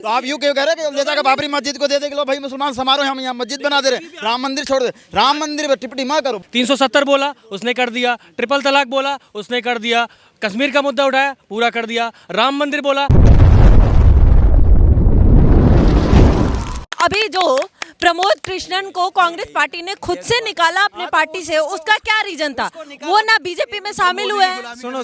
तो आप यूँ क्यों कह रहे हैं कि जैसा कि बाबरी मस्जिद को दे दे कि लो भाई मुसलमान समारोह हम यहाँ मस्जिद बना दे रहे, राम मंदिर छोड़ दे, राम मंदिर पर टिप्पणी मत करो। 370 बोला उसने कर दिया, ट्रिपल तलाक बोला उसने कर दिया, कश्मीर का मुद्दा उठाया पूरा कर दिया, राम मंदिर बोला। अभी जो प्रमोद कृष्णन को कांग्रेस पार्टी ने खुद से निकाला अपने पार्टी से, उसका क्या रीजन था? वो ना बीजेपी में शामिल हुए हैं। सुनो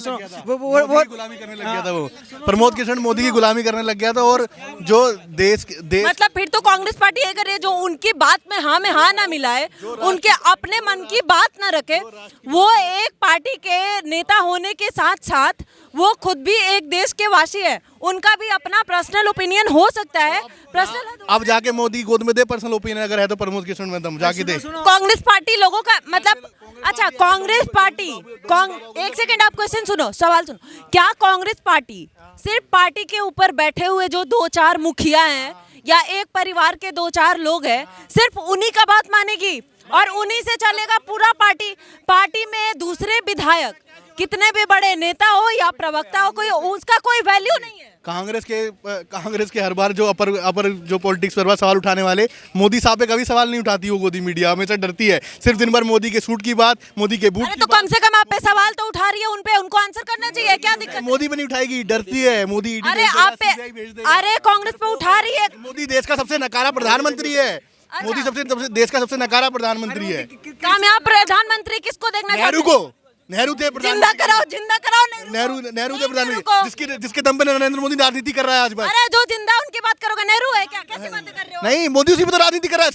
वो गुलामी करने लग गया था। वो प्रमोद कृष्णन मोदी की गुलामी करने लग गया था। और जो देश मतलब फिर तो कांग्रेस पार्टी ये करे जो उनकी बात में हाँ ना मिलाए, उनके अपने मन की बात ना रखे। वो एक पार्टी के नेता होने के साथ साथ वो खुद भी एक देश के वासी है, उनका भी अपना पर्सनल ओपिनियन हो सकता है। पर्सनल अब जाके मोदी गोद में दे पर्सनल ओपिनियन, अगर है तो प्रमोद कृष्णन में दम जाके दे। कांग्रेस पार्टी लोगों का मतलब अच्छा, कांग्रेस पार्टी एक सेकंड आप क्वेश्चन सुनो, सवाल सुनो। क्या कांग्रेस पार्टी सिर्फ पार्टी के ऊपर बैठे हुए जो 2-4 मुखिया हैं या एक परिवार के 2-4 लोग हैं, सिर्फ उन्हीं का बात मानेगी और उन्हीं से चलेगा पूरा पार्टी? पार्टी में दूसरे विधायक कितने भी बड़े नेता हो या प्रवक्ता हो, कोई उसका कोई वैल्यू नहीं है। कांग्रेस के हर बार जो अपर जो पॉलिटिक्स पर सवाल उठाने वाले, मोदी साहब पे कभी सवाल नहीं उठाती वो गोदी मीडिया, हमेशा डरती है। सिर्फ दिन भर मोदी के सूट की बात, मोदी के बूट की तो कम से कम आप पे सवाल तो उठा रही है, उनपे उनको आंसर करना चाहिए, क्या दिक्कत? मोदी पे नहीं उठाएगी, डरती है मोदी। अरे आप पे, अरे कांग्रेस पे उठा रही है। मोदी देश का सबसे नकारा प्रधानमंत्री है। मोदी सबसे देश का सबसे नकारा प्रधानमंत्री है। कामयाब प्रधानमंत्री किसको देखना नेहरू को, नेहरू थे जिंदा कराओ नेहरू थे प्रधानमंत्री, जिसके दम पे नरेंद्र मोदी राजनीति कर रहा है आज बस। अरे जो जिंदा उनकी बात करोगे, नेहरू है क्या? कैसी बातें कर रहे हो? नहीं, मोदी उसी पे तो राजनीति कर रहा है।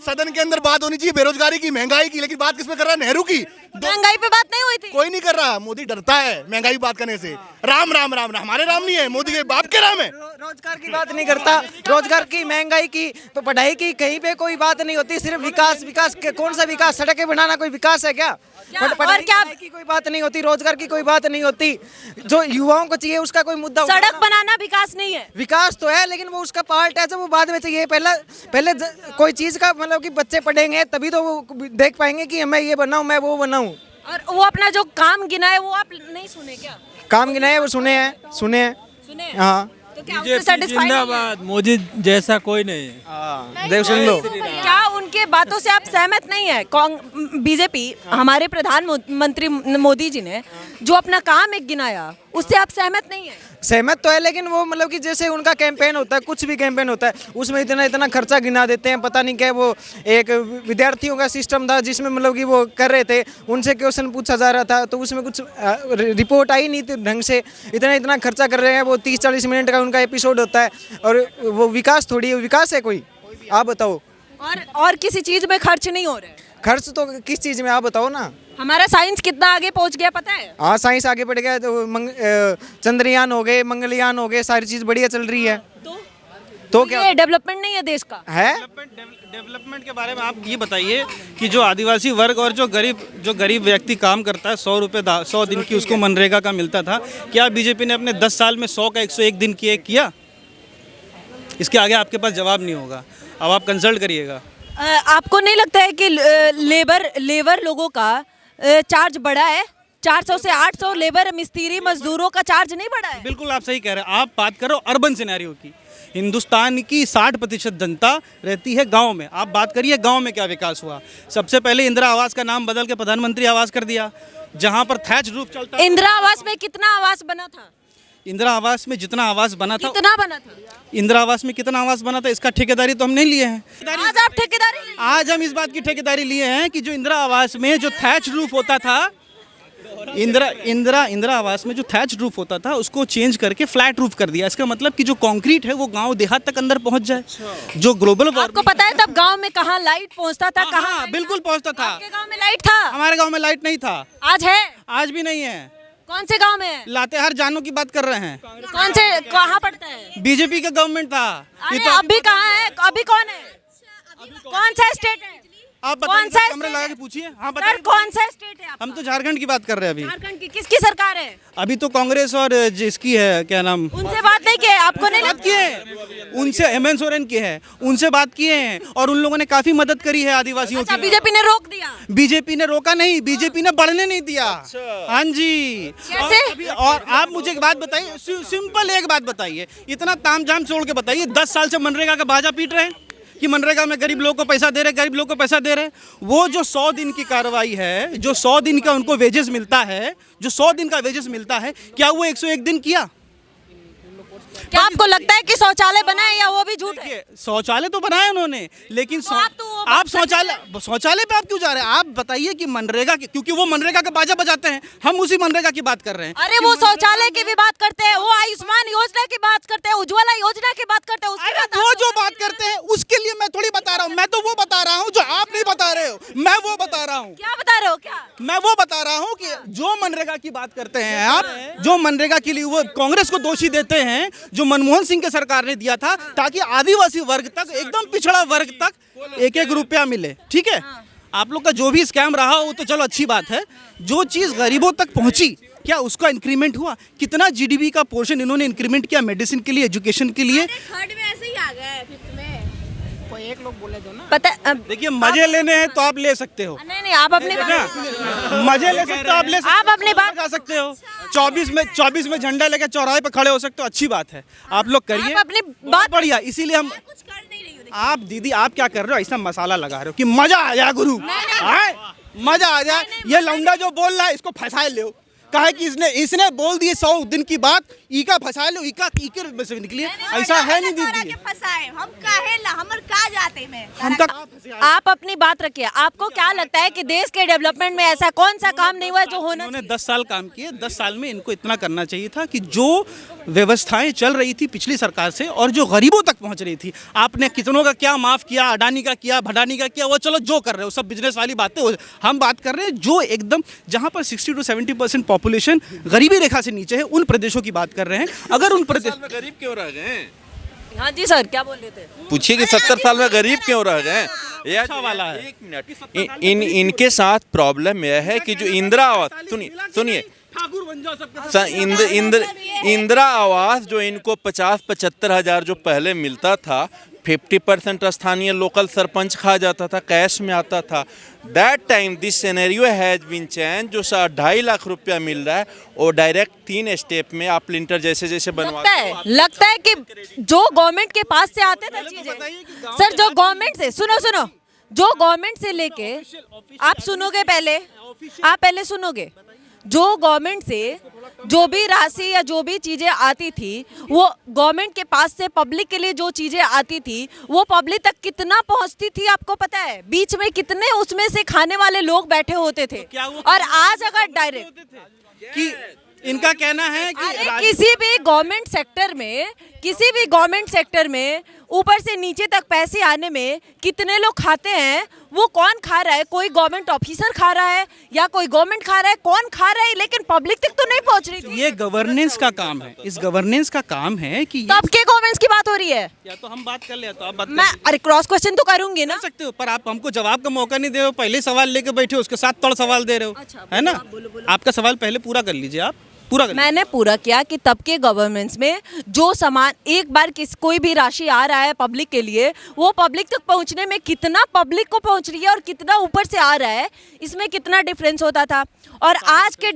सदन के अंदर बात होनी चाहिए बेरोजगारी की, महंगाई की, लेकिन बात किस पे कर रहा है? नेहरू की। महंगाई पे बात नहीं हुई थी। कोई नहीं कर रहा। मोदी डरता है महंगाई बात करने से। राम राम राम राम, हमारे राम नहीं है, मोदी के बाप के राम है। रोजगार की बात नहीं करता, रोजगार की, महंगाई की, तो पढ़ाई की, कहीं पे कोई बात नहीं होती। सिर्फ विकास कौन सा विकास? सड़कें बनाना कोई विकास है क्या? और क्या की कोई बात नहीं होती, रोजगार की कोई बात नहीं होती। जो युवाओं को चाहिए उसका कोई मुद्दा, सड़क बनाना विकास नहीं है। विकास तो है लेकिन वो उसका पार्ट है, जब वो बाद में चाहिए। पहले कोई चीज का मतलब कि बच्चे पढ़ेंगे तभी तो वो देख पाएंगे कि मैं ये बनाऊं, मैं वो बनाऊं। और वो अपना जो काम गिना है वो आप नहीं सुने क्या? काम गिना है वो सुने हैं। हाँ, तो क्या उससे satisfied नहीं है? मोदी जैसा कोई नहीं है। देख सुन लो। क्या उनके बातों से आप सहमत नहीं है? बीजेपी हमारे प्रधानमंत्री मोदी जी ने जो अपना काम एक गिनाया, उससे आप सहमत नहीं है? सहमत तो है, लेकिन वो मतलब कि जैसे उनका कैंपेन होता है, कुछ भी कैंपेन होता है, उसमें इतना खर्चा गिना देते हैं। पता नहीं क्या, वो एक विद्यार्थियों का सिस्टम था जिसमें मतलब कि वो कर रहे थे, उनसे क्वेश्चन पूछा जा रहा था तो उसमें कुछ रिपोर्ट आई नहीं थी ढंग से। इतना खर्चा कर रहे हैं। वो 30-40 मिनट का उनका एपिसोड होता है और वो विकास थोड़ी विकास है कोई? आप बताओ। और किसी चीज में खर्च नहीं हो रहे? खर्च तो किस चीज़ में, आप बताओ ना। हमारा साइंस कितना आगे पहुंच गया पता है? हाँ, साइंस आगे बढ़ गया। तो चंद्रयान हो गए, मंगलयान हो गए, सारी चीज़ बढ़िया चल रही है। तो क्या ये डेवलपमेंट नहीं है देश का? है डेवलपमेंट के बारे में आप ये बताइए कि जो आदिवासी वर्ग और जो गरीब व्यक्ति काम करता है, 100 रुपये 100 दिन की उसको मनरेगा का मिलता था, क्या बीजेपी ने अपने 10 साल में 100 का 101 दिन किया? इसके आगे आपके पास जवाब नहीं होगा। अब आप कंसल्ट करिएगा। आपको नहीं लगता है कि लेबर लोगों का चार्ज बढ़ा है? 400 से 800 लेबर मिस्त्री मजदूरों का चार्ज नहीं बढ़ा है? बिल्कुल आप सही कह रहे हैं। आप बात करो अर्बन सिनेरियो की। हिंदुस्तान की 60% जनता रहती है गांव में। आप बात करिए गांव में क्या विकास हुआ। सबसे पहले इंदिरा आवास का नाम बदल के प्रधानमंत्री आवास कर दिया, जहां पर थैच रूफ चलता। इंदिरा आवास में कितना आवास बना था? इंदिरा आवास में जितना आवास बना था, कितना बना था? इंदिरा आवास में कितना आवास बना था, इसका ठेकेदारी तो हम नहीं लिए हैं। आज आप ठेकेदारी? आज हम इस बात की ठेकेदारी लिए हैं कि जो इंदिरा आवास में जो थैच रूफ होता था, इंदिरा आवास में जो थैच रूफ होता था उसको चेंज करके फ्लैट रूफ कर दिया। इसका मतलब कि जो कंक्रीट है वो गांव देहात तक अंदर पहुंच जाए। जो ग्लोबल आपको पता है तब गांव में कहाँ लाइट पहुंचता था? कहाँ बिल्कुल पहुंचता था। आपके गांव में लाइट था? हमारे गांव में लाइट नहीं था। आज है? आज भी नहीं है। कौन से गांव में है? लातेहार जानों की बात कर रहे हैं। कौन से, कहाँ पड़ता है? बीजेपी का गवर्नमेंट था। अरे अभी कहाँ है? अभी कौन है? कौन सा स्टेट है? आप कौन बताइए, सा कैमरे state लगा है? के पूछिए। हाँ सर बताइए। कौन सा स्टेट है आपका? हम तो झारखंड की बात कर रहे हैं अभी। झारखंड की किसकी सरकार है? अभी तो कांग्रेस और जिसकी है क्या नाम, उनसे बात नहीं की है, आपको नहीं बात लगता? किए हैं उनसे, हेमंत सोरेन की है, उनसे बात किए हैं और उन लोगों ने काफी मदद करी है आदिवासियों अच्छा की। बीजेपी ने रोक दिया। बीजेपी ने रोका नहीं, बीजेपी ने बढ़ने नहीं दिया। हाँ जी। कैसे? और आप मुझे एक बात बताइए, सिंपल एक बात बताइए, इतना तामझाम छोड़ के बताइए, 10 साल से मनरेगा का बाजा पीट रहे हैं कि मनरेगा में गरीब लोगों को पैसा दे रहे, गरीब लोगों को पैसा दे रहे। वो जो 100 दिन की कार्रवाई है, जो 100 दिन का उनको वेजेस मिलता है, जो 100 दिन का वेजेस मिलता है, क्या वो 101 दिन किया? क्या आपको लगता है कि शौचालय बनाए या वो भी झूठ है? देखिए, शौचालय तो बनाए उन्होंने, लेकिन तो आप तो वो आप बात शौचालय पे आप क्यों जा रहे हैं? आप बताइए कि मनरेगा की, क्योंकि वो मनरेगा का बाजा बजाते हैं, हम उसी मनरेगा की बात कर रहे हैं। अरे वो शौचालय की भी बात करते हैं, वो आयुष्मान योजना की बात करते हैं, उज्ज्वला योजना की बात करते हैं, उसकी अरे बात वो आपको जो करनी बात है। करते हैं उसके लिए मैं थोड़ी बता रहा हूँ, मैं तो वो बता रहा हूँ जो आप नहीं बता रहे हो, मैं वो बता रहा हूँ। क्या बता रहे हो क्या? मैं वो बता रहा हूँ कि जो मनरेगा की बात करते हैं आप, जो मनरेगा के लिए वो कांग्रेस को दोषी देते हैं, जो मनमोहन सिंह के सरकार ने दिया था ताकि आदिवासी वर्ग तक, एकदम पिछड़ा वर्ग तक 1-1 रुपया मिले, ठीक है? आप लोग का जो भी स्कैम रहा वो तो चलो अच्छी बात है, जो चीज़ गरीबों तक पहुंची क्या उसका इंक्रीमेंट हुआ? कितना जीडीपी का पोर्शन इन्होंने इंक्रीमेंट किया मेडिसिन के लिए, एजुकेशन के लिए? थर्ड में ऐसे ही आ गए, फिफ्थ में कोई एक लोग बोले दो ना। पता देखिए, मजे लेने हैं तो आप ले सकते हो नहीं आप अपनी ना, बात मजे ले सकते हो आप, ले सकते आप अपनी बात कर सकते हो। 24 में झंडा लेके चौराहे पे खड़े हो सकते हो, अच्छी बात है, आप लोग करिए, आप अपनी बहुत बात बढ़िया। इसीलिए हम, कुछ कर नहीं रही हूँ। आप दीदी आप क्या कर रहे हो, ऐसा मसाला लगा रहे हो कि मजा आ जाए गुरु, आए? मजा आ जाए। ये लौंडा जो बोल रहा है इसको फंसाए लो, कहा कि इसने बोल दिए 100 दिन की बात, ईका फंसा लो, ईके में से निकली है, ऐसा है नहीं दीदी। हम काहे ला हमर का जाते में हम तक आप अपनी बात रखिए। आपको क्या लगता है कि देश के डेवलपमेंट में ऐसा कौन सा काम नहीं हुआ जो होना इन्होंने 10 साल काम किए, 10 साल में इनको इतना करना चाहिए था कि जो व्यवस्थाएं चल रही थी पिछली सरकार से और जो गरीबों तक पहुंच रही थी, आपने कितनों का क्या माफ किया, अडानी का किया, भडानी का किया, वो चलो जो कर रहे हो सब बिजनेस वाली बातें। हम बात कर रहे हैं जो एकदम जहां पर 60 to 70% पॉपुलेशन गरीबी रेखा से नीचे है, उन प्रदेशों की बात कर रहे हैं। अगर उन प्रदेश में गरीब क्यों रह गए? हाँ जी सर, क्या बोल रहे थे? पूछिए कि 70 साल में गरीब क्यों रह गए? अच्छा वाला है। एक मिनट, इनके साथ प्रॉब्लम यह है कि जो इंदिरा आवास, सुनिए ठाकुर बन जाओ सबके इंदिरा आवास जो इनको 50-75 हजार जो पहले मिलता था, 50% स्थानीय लोकल सरपंच खा जाता था, कैश में आता था। That time this scenario has been change. जो 2.5 लाख रुपया मिल रहा है वो डायरेक्ट 3 स्टेप में आप लिंटर जैसे जैसे लगता है कि जो गवर्नमेंट के पास से आते थे चीजें, सर जो गवर्नमेंट से सुनो जो गवर्नमेंट से लेके आप सुनोगे पहले सुनोगे, जो गवर्नमेंट से जो भी राशि या जो भी चीज़ें आती थी वो गवर्नमेंट के पास से पब्लिक के लिए जो चीज़ें आती थी वो पब्लिक तक कितना पहुंचती थी आपको पता है? बीच में कितने उसमें से खाने वाले लोग बैठे होते थे। और आज अगर डायरेक्ट कि इनका कहना है कि किसी भी गवर्नमेंट सेक्टर में ऊपर से नीचे तक पैसे आने में कितने लोग खाते हैं, वो कौन खा रहा है? कोई गवर्नमेंट ऑफिसर खा रहा है या कोई गवर्नमेंट खा रहा है? कौन खा रहा है? लेकिन पब्लिक तक तो नहीं पहुंच रही थी। ये गवर्नेंस का काम है, इस गवर्नेंस का काम है कि तब के गवर्नमेंट की बात हो रही है। या तो हम बात कर ले तो आप बात मैं अरे क्रॉस क्वेश्चन तो करूंगी ना। कर सकते हो, पर आप हमको जवाब का मौका नहीं दे रहे हो। पहले सवाल लेके बैठे हो, उसके साथ तोड़ सवाल दे रहे हो, है ना? आपका सवाल पहले पूरा कर लीजिए, आप पूरा कर लीजिए। मैंने पूरा किया कि तब के गवर्नमेंट्स में जो सामान एक बार कोई भी राशि आ रहा है पब्लिक के लिए, वो पब्लिक तक पहुंचने में कितना पब्लिक को पहुंच रही है और कितना ऊपर से आ रहा है, इसमें कितना डिफरेंस होता था। और आज के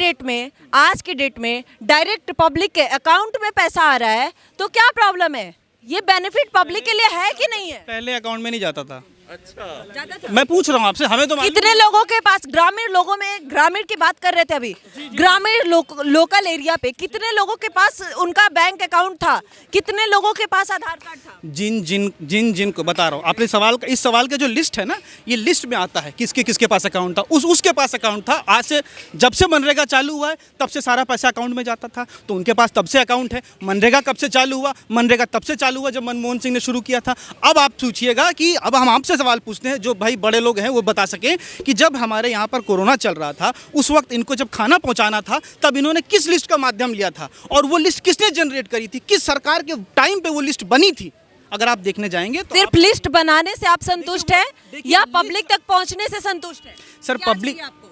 डेट में डायरेक्ट पब्लिक के अकाउंट में पैसा आ रहा है, तो क्या प्रॉब्लम है? ये बेनिफिट पब्लिक के लिए है कि नहीं है? पहले अकाउंट में नहीं जाता था। जाता था। मैं पूछ रहा हूँ आपसे, हमें तो कितने लोगों के पास, ग्रामीण की बात कर रहे थे अभी, ग्रामीण लोकल एरिया पे कितने लोगों के पास उनका बैंक अकाउंट था, कितने लोगों के पास आधार कार्ड था? जिन को बता रहा हूँ, आपने इस सवाल का जो लिस्ट है ना, ये लिस्ट में आता है किसके पास अकाउंट था। उसके पास अकाउंट था। आज से जब से मनरेगा चालू हुआ है तब से सारा पैसा अकाउंट में जाता था, तो उनके पास तब से अकाउंट है। मनरेगा कब से चालू हुआ? मनरेगा तब से चालू हुआ जब मनमोहन सिंह ने शुरू किया था। अब आप पूछिएगा कि अब हम आपसे सवाल पूछते हैं, जो भाई बड़े लोग हैं वो बता सकें कि जब हमारे यहाँ पर कोरोना चल रहा था उस वक्त इनको जब खाना पहुँचाना था तब इन्होंने किस लिस्ट का माध्यम लिया था और वो लिस्ट किसने जनरेट करी थी? किस सरकार के टाइम पे वो लिस्ट बनी थी? अगर आप देखने जाएंगे तो सिर्फ लिस्ट बनाने से आप संतुष्ट हैं या पब्लिक तक पहुंचने से संतुष्ट हैं? सर क्या पब्लिक चाहिए आपको?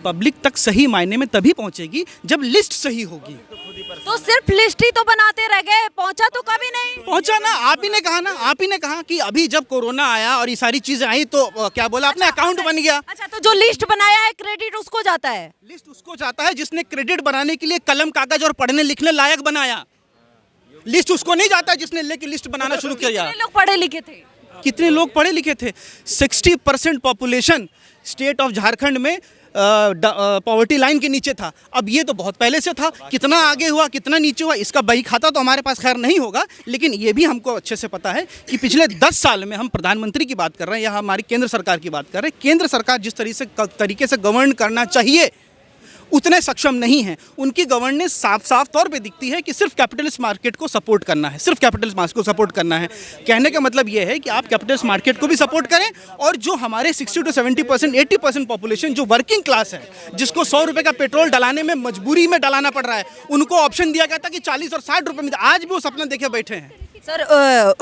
पब्लिक तक सही मायने में तभी पहुंचेगी जब लिस्ट सही होगी। तो सिर्फ लिस्ट ही तो बनाते रह गए, पहुंचा तो कभी नहीं। पहुंचा ना, आप ही ने कहा कि अभी जब कोरोना आया और ये सारी चीजें आई तो क्या बोला आपने, अकाउंट बन गया। अच्छा, तो जो लिस्ट बनाया है क्रेडिट उसको जाता है? लिस्ट उसको जाता है जिसने क्रेडिट बनाने के लिए कलम कागज और पढ़ने लिखने लायक बनाया। लिस्ट उसको नहीं जाता जिसने लेके लिस्ट बनाना शुरू किया। कितने लोग पढ़े लिखे थे? कितने लोग पढ़े लिखे थे? 60% पॉपुलेशन स्टेट ऑफ झारखंड में पॉवर्टी लाइन के नीचे था। अब ये तो बहुत पहले से था, कितना आगे हुआ कितना नीचे हुआ इसका बही खाता तो हमारे पास खैर नहीं होगा, लेकिन ये भी हमको अच्छे से पता है कि पिछले 10 साल में हम प्रधानमंत्री की बात कर रहे हैं या हमारी केंद्र सरकार की बात कर रहे हैं, केंद्र सरकार जिस तरीके से गवर्न करना चाहिए उतने सक्षम नहीं हैं। उनकी गवर्नेंस साफ साफ तौर पे दिखती है कि सिर्फ कैपिटलिस्ट मार्केट को सपोर्ट करना है, सिर्फ कैपिटलिस्ट मार्केट को सपोर्ट करना है। कहने का मतलब ये है कि आप कैपिटलिस्ट मार्केट को भी सपोर्ट करें और जो हमारे 60 to 70%, 80% पॉपुलेशन जो वर्किंग क्लास है, जिसको 100 रुपये का पेट्रोल डलाने में मजबूरी में डलाना पड़ रहा है, उनको ऑप्शन दिया गया था कि 40 और 60 रुपये में। आज भी वो सपना देखे बैठे हैं। सर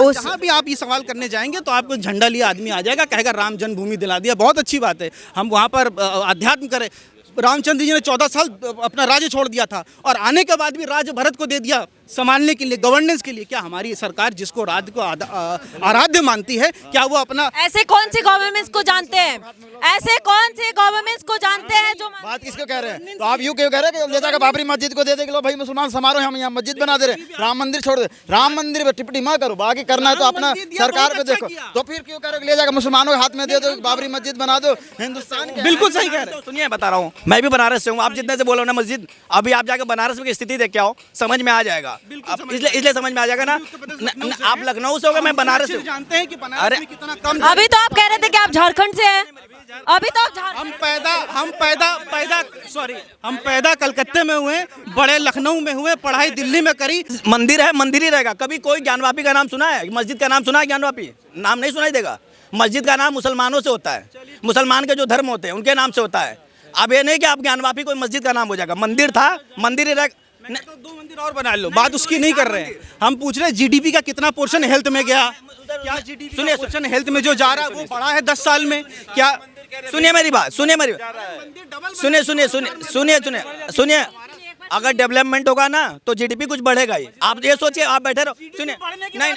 जहाँ भी आप ये सवाल करने जाएंगे तो आपको झंडा लिया आदमी आ जाएगा, कहेगा राम जन्मभूमि दिला दिया, बहुत अच्छी बात है, हम वहाँ पर अध्यात्म करें। रामचंद्र जी ने 14 साल अपना राज्य छोड़ दिया था और आने के बाद भी राज्य भरत को दे दिया संभालने के लिए, गवर्नेंस के लिए। क्या हमारी सरकार जिसको राज्य को आराध्य मानती है, क्या वो अपना ऐसे कौन से गवर्नमेंट्स को जानते हैं, ऐसे कौन से गवर्नमेंट्स को जानते हैं जो बात किसको कह रहे हैं? तो आप यूं क्यों कह रहे हैं कि ले जाकर बाबरी मस्जिद को दे दे कि लो भाई मुसलमान समारोह हम यहाँ मस्जिद बना दे रहे हैं, राम मंदिर छोड़ दे। राम मंदिर पे टिप्पणी मत करो, बाकी करना है तो अपना सरकार पे देखो। तो फिर क्यों कह रहे हो कि ले जाकर मुसलमानों के हाथ में दे दो, बाबरी मस्जिद बना दो? हिंदुस्तान के बिल्कुल सही कह रहे हैं। सुनिए बता रहा हूँ, मैं भी बनारस से हूँ, आप जितने से बोलो ना मस्जिद, अभी आप जाकर बनारस की स्थिति देख के आओ, समझ में आ जाएगा। इसलिए समझ में आ जाएगा ना। आप लखनऊ से हो गए, मैं बनारस से जानते हैं कि बनारस में कितना कम। अभी तो आप कह रहे थे कि आप झारखंड से हैं, अभी तो आप हम पैदा कलकत्ते में हुए, बड़े लखनऊ में हुए, पढ़ाई दिल्ली में करी। मंदिर है, मंदिर ही रहेगा। कभी कोई ज्ञानवापी का नाम सुना है? मस्जिद का नाम सुना है? ज्ञानवापी नाम नहीं सुनाई देगा। मस्जिद का नाम मुसलमानों से होता है, मुसलमान के जो धर्म होते हैं उनके नाम से होता है। अब ये नहीं कि आप ज्ञानवापी कोई मस्जिद का नाम हो जाएगा। मंदिर था, मंदिर ही रहेगा। तो 2 मंदिर और बना लो, बात उसकी नहीं कर रहे हैं। हम पूछ रहे हैं जीडीपी का कितना पोर्शन हेल्थ में गया, क्या जीडीपी का पोर्शन हेल्थ में जो जा रहा है वो बढ़ा है 10 साल में? क्या सुनिए मेरी बात, सुनिए। अगर डेवलपमेंट होगा ना तो जीडीपी कुछ बढ़ेगा ही। आप ये सोचिए, आप बैठे रहो, सुनिए। नहीं,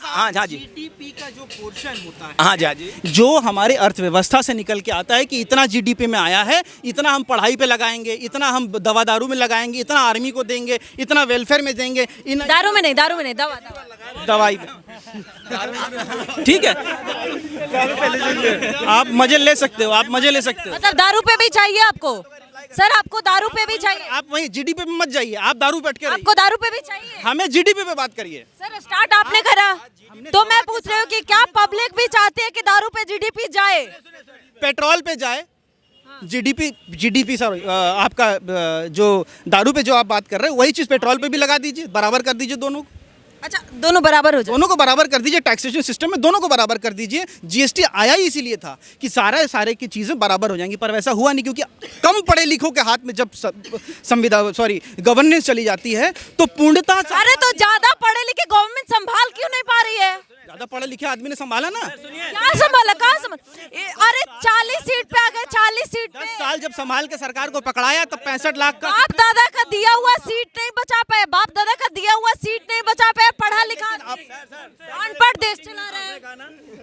हाँ जी, जीडीपी का जो पोर्शन होता है, हाँ जी, जो हमारे अर्थव्यवस्था से निकल के आता है कि इतना जीडीपी में आया है, इतना हम पढ़ाई पे लगाएंगे, इतना हम दवा दारू में लगाएंगे, इतना आर्मी को देंगे, इतना वेलफेयर में देंगे, दारू में नहीं, दवाई में। ठीक है, आप मजे ले सकते हो, मतलब दारू पे भी चाहिए आपको? सर आपको दारू पे भी चाहिए? आप वहीं जीडीपी पे मत जाइए, आप दारू पे अटके रहिए। आपको दारू पे भी चाहिए? हमें जीडीपी पे बात करिए। सर स्टार्ट आपने करा, तो मैं पूछ रही हूँ कि क्या पब्लिक भी चाहती है कि दारू पे जीडीपी जाए, पेट्रोल पे जाए? जीडीपी सर, आपका जो दारू पे जो आप बात कर रहे हैं वही चीज़ पेट्रोल पे भी लगा दीजिए, बराबर कर दीजिए दोनों। अच्छा, दोनों बराबर हो जाए? दोनों को बराबर कर दीजिए, टैक्सेशन सिस्टम में दोनों को बराबर कर दीजिए। जीएसटी आया ही इसीलिए था कि सारे की चीज़ें बराबर हो जाएंगी, पर वैसा हुआ नहीं, क्योंकि कम पढ़े लिखों के हाथ में जब गवर्नेंस चली जाती है तो पूर्णता। अरे तो ज्यादा पढ़े लिखे गवर्नमेंट संभाल क्यों नहीं पा रही है? ज्यादा पढ़े लिखे आदमी ने संभाला ना। क्या संभाला, कहाँ संभाला? अरे 40 सीट पे आ गए, 40 सीट पे। 10 साल जब संभाल के सरकार को पकड़ाया तब 65 लाख का। बाप दादा का दिया हुआ सीट नहीं बचा पाए, बाप दादा का दिया हुआ सीट नहीं बचा पाए, पढ़ा लिखा अनपढ़ देश चला रहे हैं।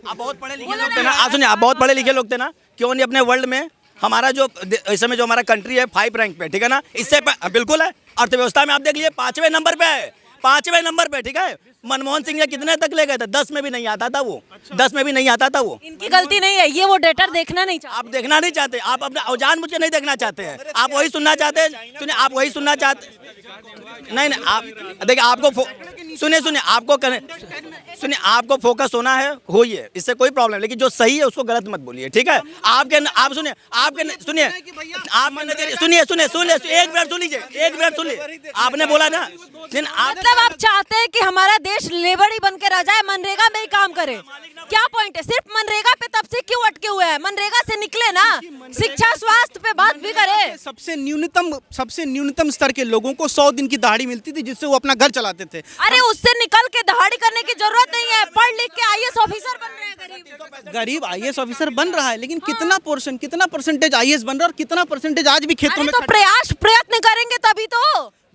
आप बहुत पढ़े लिखे लोग थे ना, आप सुनिए, आप बहुत पढ़े लिखे लोग थे ना, क्यों नहीं अपने वर्ल्ड में हमारा जो इस समय जो हमारा कंट्री है 5 रैंक पे, ठीक है ना, इससे बिल्कुल है। अर्थव्यवस्था में आप देख लीजिए 5वें नंबर पे है, 5वें नंबर पे, ठीक है। मनमोहन सिंह ने कितने तक ले गए थे? 10 में भी नहीं आता था वो। 10 में भी नहीं आता था वो। इनकी गलती नहीं है, ये वो डेटा देखना नहीं चाहते। आप देखना नहीं चाहते, आप अपना जान मुझे नहीं देखना चाहते हैं, आप वही सुनना चाहते हैं। सुनिए, आप वही सुनना चाहते नहीं, आप देखिए, आपको आपको फोकस होना है, होइए, इससे कोई प्रॉब्लम, लेकिन जो सही है उसको गलत मत बोलिए, ठीक है। आप सुनिए, एक मिनट सुन लीजिए, आपने बोला ना, मतलब आप चाहते हैं कि हमारा देश लेबर ही बन के रह जाए, मनरेगा में ही काम करे? क्या पॉइंट है? सिर्फ मनरेगा पे तब से क्यों अटके हुए हैं? मनरेगा से निकले ना, शिक्षा स्वास्थ्य पे बात भी करे। सबसे न्यूनतम स्तर के लोगों को 100 दिन की दहाड़ी मिलती थी, जिससे वो अपना घर चलाते थे। अरे उससे निकल के दहाड़ी करने की जरूरत नहीं है, पढ़ गरीब आईएएस ऑफिसर बन रहा है, लेकिन कितना परसेंटेज आईएएस बन रहा है और कितना परसेंटेज आज भी खेतों अरे में तो प्रयत्न करेंगे तभी तो।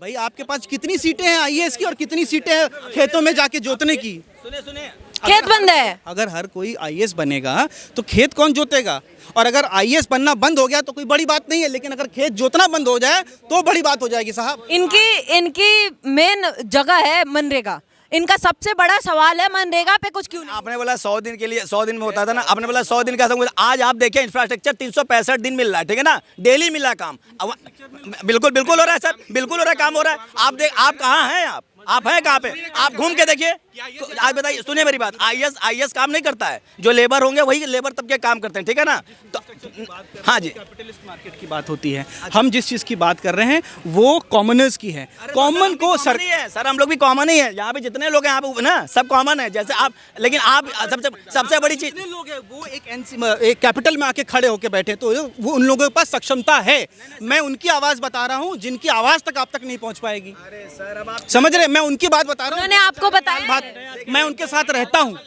भाई आपके पास कितनी सीटें हैं आईएएस की और कितनी सीटें हैं खेतों में जाके जोतने की? सुने खेत बंद है। अगर हर कोई आईएएस बनेगा तो खेत कौन जोतेगा? और अगर आईएएस बनना बंद हो गया तो कोई बड़ी बात नहीं है, लेकिन अगर खेत जोतना बंद हो जाए तो बड़ी बात हो जाएगी साहब। इनकी मेन जगह है मनरेगा। इनका सबसे बड़ा सवाल है मनरेगा पे कुछ क्यों नहीं। आपने बोला 100 दिन के लिए 100 दिन में होता था ना, आपने बोला 100 दिन का सब कुछ। आज आप देखिए इंफ्रास्ट्रक्चर 365 दिन मिल रहा है, ठीक है ना, डेली मिल रहा है काम। बिल्कुल बिल्कुल हो रहा है सर, बिल्कुल हो रहा है, काम हो रहा है। आप कहाँ हैं? आप हैं कहाँ पे? आप घूम के देखिए। तो आज बताइए, सुनिए मेरी बात, आईएएस काम नहीं करता है, जो लेबर होंगे वही लेबर तबके काम करते हैं, ठीक है ना। तो हाँ जी, कैपिटलिस्ट मार्केट की बात होती है। हम जिस चीज़ की बात कर रहे हैं वो कॉमनर्स की है। कॉमन को सर हम लोग भी कॉमन ही है, यहाँ पे जितने लोग हैं यहाँ पे ना सब कॉमन है। जैसे आप, लेकिन आप सबसे बड़ी चीज, जितने लोग हैं वो एक कैपिटल में आके खड़े होके बैठे, तो वो उन लोगों के पास सक्षमता है। मैं उनकी आवाज़ बता रहा हूँ जिनकी आवाज़ तक आप तक नहीं पहुँच पाएगी। समझ रहे? मैं उनकी बात बता रहा हूँ। उन्होंने आपको बताया, मैं उनके साथ रहता हूँ,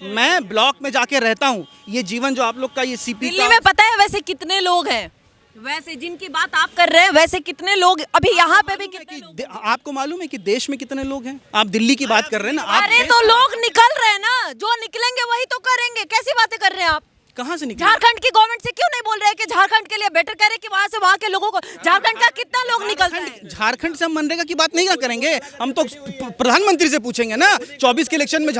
मैं ब्लॉक में जाके रहता हूँ। ये जीवन जो आप लोग का, ये सीपी दिल्ली में पता है वैसे कितने लोग हैं? वैसे जिनकी बात आप कर रहे हैं वैसे कितने लोग अभी यहाँ पे भी कितने लोग? आपको मालूम है कि देश में कितने लोग हैं? आप दिल्ली की बात कर रहे हैं ना। अरे तो लोग निकल रहे हैं ना, जो निकलेंगे वही तो करेंगे। कैसी बातें कर रहे हैं आप? कहाँ से निकले? झारखंड की गवर्नमेंट से क्यों नहीं बोल रहे कि झारखंड के लिए बेटर कह रहे कि वहाँ से वहाँ के लोगों को, झारखंड का कितना लोग निकलता है? झारखंड से हम मनरेगा की बात नहीं करेंगे, हम तो प्रधानमंत्री से पूछेंगे ना। 24 के इलेक्शन में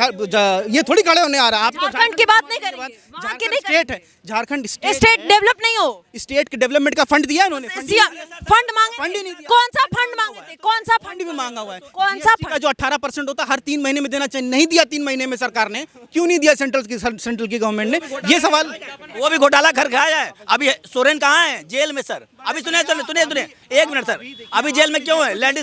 ये थोड़ी खड़े होने आ रहा है। आप तो झारखंड की बात नहीं करेंगे, वहाँ की नहीं स्टेट है, झारखंड स्टेट डेवलप नहीं हो। स्टेट के डेवलपमेंट का फंड दिया इन्होंने? फंड मांगे? फंड ही नहीं दिया। कौन सा फंड मांगे थे? कौन सा फंड भी मांगा हुआ है। कौन सा का जो 18% होता है हर 3 महीने में देना चाहिए, नहीं दिया 3 महीने में सरकार ने। क्यों नहीं दिया सेंट्रल की गवर्नमेंट ने? ये सवाल, वो भी घोटाला कर खाया है। अभी सोरेन कहाँ है? जेल में सर। अभी सुनिए 1 मिनट सर, अभी जेल में क्यों है? लैंड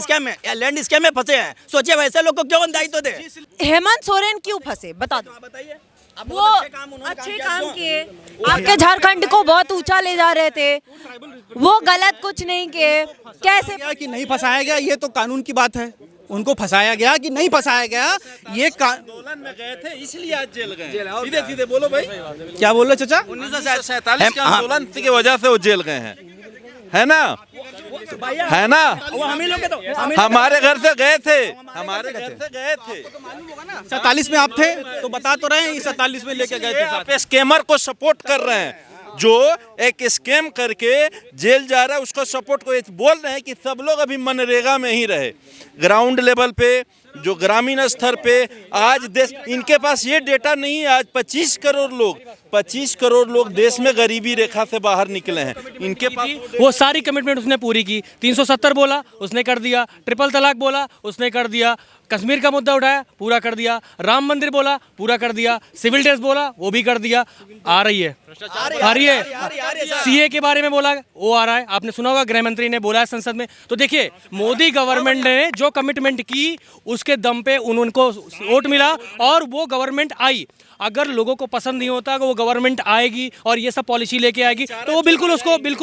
स्कैम में फंसे हैं। सोचिए वैसे लोग को क्यों दायित्व दे? हेमंत सोरेन क्यों फंसे बता दो। बताइए, वो अच्छे काम किए, आपके झारखंड को बहुत ऊंचा ले जा रहे थे, वो गलत कुछ नहीं किए। कैसे क्या कि नहीं फंसाया गया, ये तो कानून की बात है। उनको फंसाया गया कि नहीं फंसाया गया, ये आंदोलन में गए थे इसलिए आज जेल गए। सीधे सीधे बोलो भाई, क्या बोल रहे चाचा? 1947 के आंदोलन की वजह से वो जेल गए हैं, है ना? है ना? हमारे घर से गए थे, हमारे घर से गए थे। 47 में आप थे तो बता तो रहे हैं, 47 में लेके गए थे। आप स्कैमर को सपोर्ट कर रहे हैं, जो एक स्कैम करके जेल जा रहा है उसको सपोर्ट को बोल रहे हैं कि सब लोग अभी मनरेगा में ही रहे। ग्राउंड लेवल पे, जो ग्रामीण स्तर पे आज देश, इनके पास ये डेटा नहीं है। आज 25 करोड़ लोग देश में गरीबी रेखा से बाहर निकले हैं। इनके पास वो सारी कमिटमेंट उसने पूरी की। 370 बोला उसने कर दिया, ट्रिपल तलाक बोला उसने कर दिया, कश्मीर का मुद्दा उठाया पूरा कर दिया, राम मंदिर बोला पूरा कर दिया, सिविल ड्रेस बोला वो भी कर दिया। आ रही है सीए के बारे में बोला वो आ रहा है। आपने सुना होगा गृह मंत्री ने बोला है संसद में। तो देखिए मोदी गवर्नमेंट ने जो कमिटमेंट की उसके दम पे उनको वोट मिला और वो गवर्नमेंट आई। अगर लोगों को पसंद नहीं होता कि वो गवर्नमेंट आएगी और ये सब पॉलिसी लेके आएगी तो वो बिल्कुल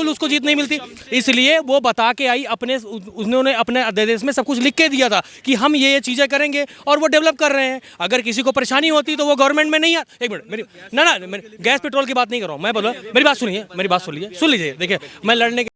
उसको जीत नहीं मिलती। इसलिए वो बता के आई, उन्होंने अपने देश में सब कुछ लिख के दिया था कि हम ये चीज़ें करेंगे और वो डेवलप कर रहे हैं। अगर किसी को परेशानी होती तो वो गवर्नमेंट में नहीं आ। एक मिनट मेरी गैस पेट्रोल की बात नहीं कर रहा हूँ मैं, बोला मेरी बात सुनिए, मेरी बात सुन लीजिए। देखिए मैं लड़ने